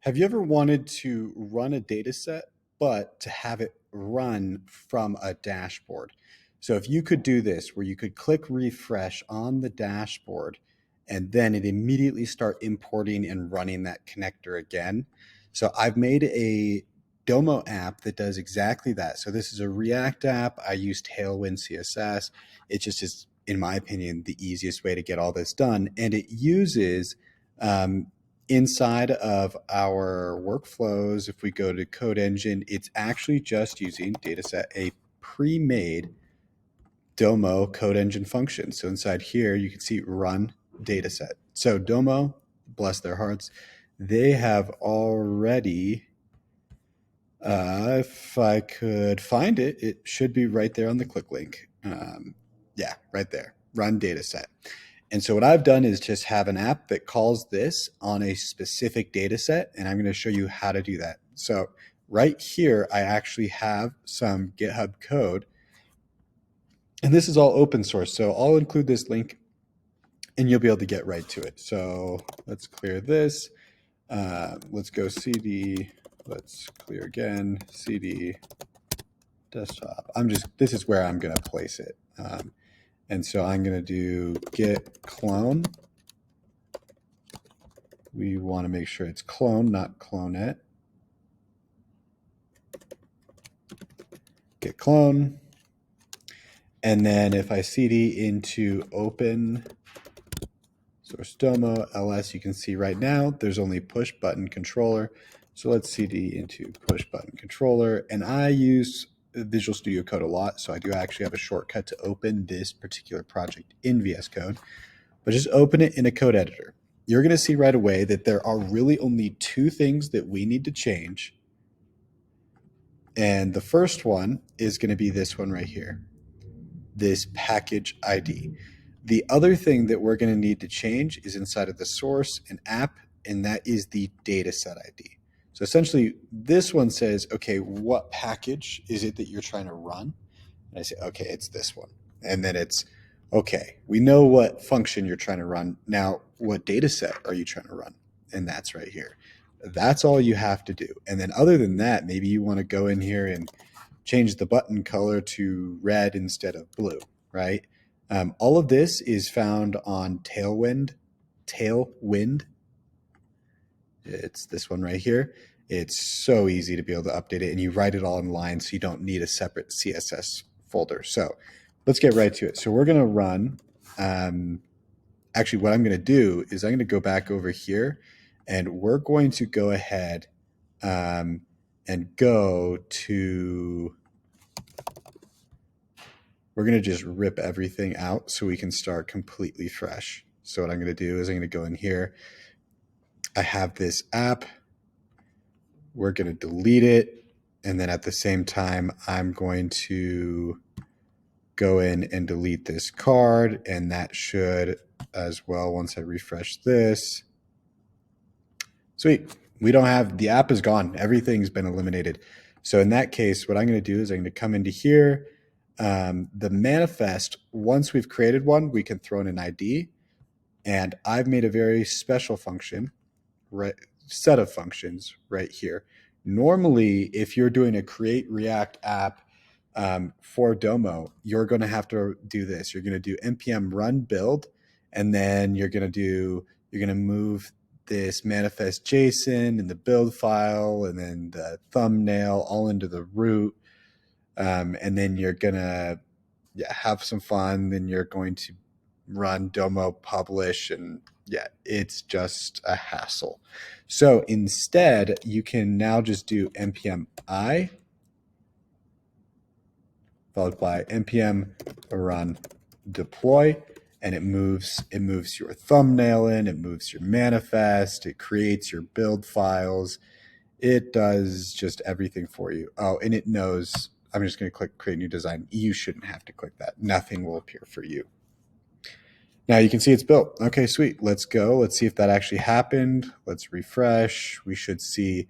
Have you ever wanted to run a data set, but to have it run from a dashboard? So if you could do this, where you could click refresh on the dashboard and then it immediately start importing and running that connector again. So I've made a Domo app that does exactly that. So this is a React app. I use Tailwind CSS. It just is, in my opinion, the easiest way to get all this done. And it uses inside of our workflows, if we go to Code Engine, it's actually just using dataset, a pre-made Domo Code Engine function. So inside here, you can see run dataset. So Domo, bless their hearts, they have already, if I could find it, it should be right there on the click link. Yeah, right there, run dataset. And so what I've done is just have an app that calls this on a specific data set, and I'm going to show you how to do that. So right here, I actually have some GitHub code, and this is all open source. So I'll include this link, and you'll be able to get right to it. So let's clear this. Let's go CD. Let's clear again, CD desktop. This is where I'm going to place it. And so I'm going to do git clone. We want to make sure it's clone, not clonette. Git clone. And then if I cd into open source Domo ls, you can see right now there's only push button controller. So let's cd into push button controller. And I use Visual Studio Code a lot, so I do actually have a shortcut to open this particular project in VS Code. But just open it in a code editor. You're going to see right away that there are really only two things that we need to change. And the first one is going to be this one right here, this package ID. The other thing that we're going to need to change is inside of the source and app, and that is the dataset ID. So essentially, this one says, okay, what package is it that you're trying to run? And I say, okay, it's this one. And then it's, okay, we know what function you're trying to run. Now, what dataset are you trying to run? And that's right here. That's all you have to do. And then other than that, maybe you want to go in here and change the button color to red instead of blue, right? All of this is found on Tailwind. It's this one right here. It's so easy to be able to update it, and you write it all in line, so you don't need a separate CSS folder. So let's get right to it. So we're going to run. Actually, what I'm going to do is I'm going to go back over here, and we're going to go ahead and go to, we're going to just rip everything out so we can start completely fresh. So what I'm going to do is I'm going to go in here. I have this app. We're going to delete it. And then at the same time, I'm going to go in and delete this card. And that should as well, once I refresh this. Sweet. We don't have, the app is gone. Everything's been eliminated. So in that case, what I'm going to do is I'm going to come into here. The manifest, once we've created one, we can throw in an ID. And I've made a very special function, right, set of functions right here. Normally, if you're doing a create React app for Domo, you're going to have to do this. You're going to do npm run build, and then you're going to move this manifest JSON and the build file and then the thumbnail all into the root. And then you're going to have some fun. Then you're going to run Domo publish, and it's just a hassle. So instead, you can now just do npm I followed by npm run deploy, and it moves your thumbnail in, it moves your manifest, it creates your build files, it does just everything for you. Oh, and it knows, I'm just going to click create new design. You shouldn't have to click that. Nothing will appear for you. Now you can see it's built. Okay, sweet. Let's go. Let's see if that actually happened. Let's refresh. We should see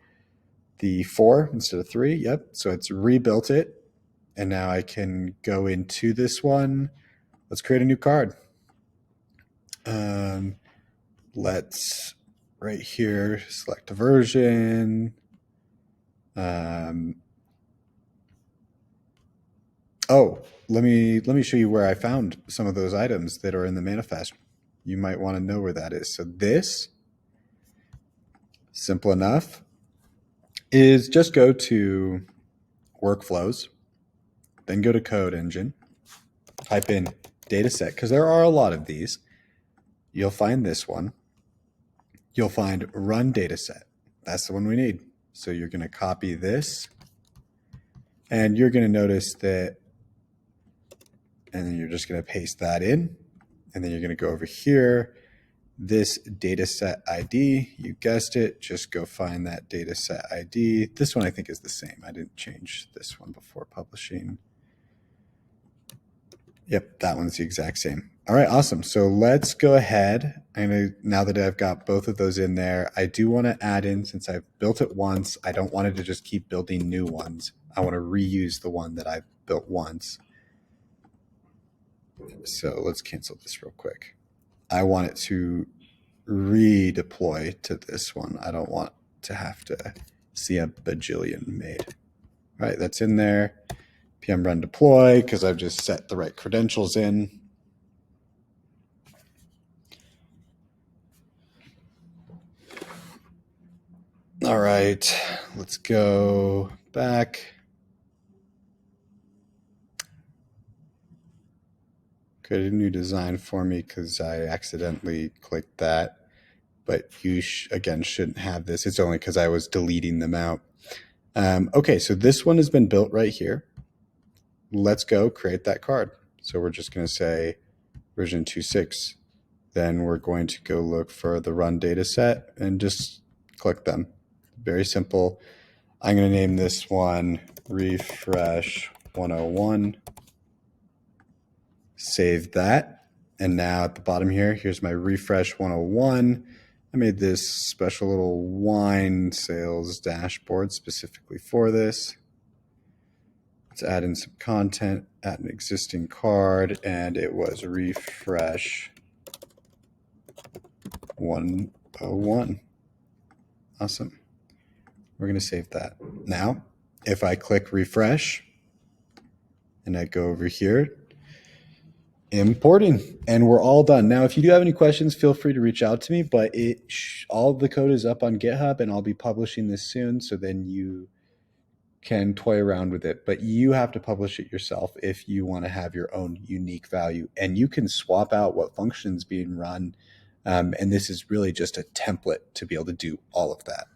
the 4 instead of 3. Yep. So it's rebuilt it. And now I can go into this one. Let's create a new card. Let's right here, select a version. Oh, let me show you where I found some of those items that are in the manifest. You might want to know where that is. So this, simple enough, is just go to workflows, then go to code engine, type in dataset, because there are a lot of these. You'll find this one. You'll find run dataset. That's the one we need. So you're going to copy this, and you're going to notice that, and then you're just going to paste that in, and then you're going to go over here. This dataset ID, you guessed it, just go find that dataset ID. This one I think is the same. I didn't change this one before publishing. Yep, that one's the exact same. All right, awesome. So let's go ahead. Now that I've got both of those in there, I do want to add in, since I've built it once, I don't want it to just keep building new ones. I want to reuse the one that I've built once. So let's cancel this real quick. I want it to redeploy to this one. I don't want to have to see a bajillion made. All right, that's in there. PM run deploy, because I've just set the right credentials in. All right, let's go back. Create a new design for me because I accidentally clicked that. But you, again, shouldn't have this. It's only because I was deleting them out. Okay, so this one has been built right here. Let's go create that card. So we're just going to say version 2.6. Then we're going to go look for the run data set and just click them. Very simple. I'm going to name this one refresh 101. Save that. And now at the bottom here, here's my refresh 101. I made this special little wine sales dashboard specifically for this. Let's add in some content, add an existing card, and it was refresh 101. Awesome. We're going to save that. Now, if I click refresh and I go over here, importing, and we're all done. Now, if you do have any questions, feel free to reach out to me, but all the code is up on GitHub, and I'll be publishing this soon, so then you can toy around with it, but you have to publish it yourself if you want to have your own unique value, and you can swap out what functions being run, and this is really just a template to be able to do all of that.